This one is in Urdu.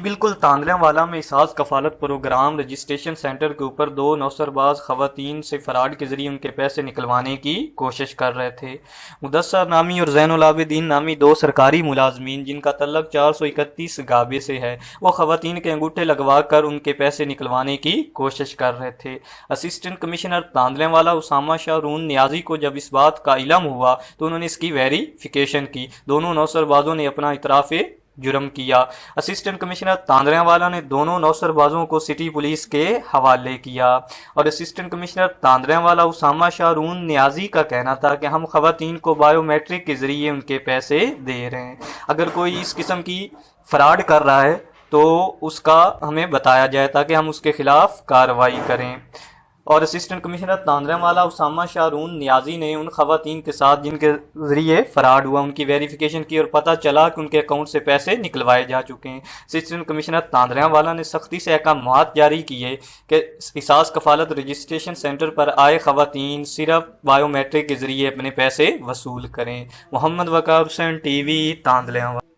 بالکل، تاندلیاں والا میں اساس کفالت پروگرام رجسٹریشن سینٹر کے اوپر دو نوسرباز خواتین سے فراڈ کے ذریعے ان کے پیسے نکلوانے کی کوشش کر رہے تھے۔ مدثر نامی اور زین العابدین نامی دو سرکاری ملازمین جن کا تعلق 431 گابے سے ہے، وہ خواتین کے انگوٹھے لگوا کر ان کے پیسے نکلوانے کی کوشش کر رہے تھے۔ اسسٹنٹ کمشنر تاندلیاں والا اسامہ شاہ رون نیازی کو جب اس بات کا علم ہوا تو انہوں نے اس کی ویریفیکیشن کی۔ دونوں نوسربازوں نے اپنا اعتراف جرم کیا۔ اسسٹنٹ کمشنر تاندلیاں والا نے دونوں نوسربازوں کو سٹی پولیس کے حوالے کیا، اور اسسٹنٹ کمشنر تاندلیاں والا اسامہ شاہ رون نیازی کا کہنا تھا کہ ہم خواتین کو بایو میٹرک کے ذریعے ان کے پیسے دے رہے ہیں، اگر کوئی اس قسم کی فراڈ کر رہا ہے تو اس کا ہمیں بتایا جائے تاکہ ہم اس کے خلاف کارروائی کریں۔ اور اسسٹنٹ کمشنر تاندلیاں والا اسامہ شاہ رون نیازی نے ان خواتین کے ساتھ جن کے ذریعے فراڈ ہوا ان کی ویریفیکیشن کی اور پتہ چلا کہ ان کے اکاؤنٹ سے پیسے نکلوائے جا چکے ہیں۔ اسسٹنٹ کمشنر تاندلیاں والا نے سختی سے احکامات جاری کیے کہ اساس کفالت رجسٹریشن سینٹر پر آئے خواتین صرف بایو میٹرک کے ذریعے اپنے پیسے وصول کریں۔ محمد وقار حسین، ٹی وی، تاندلیاں والا۔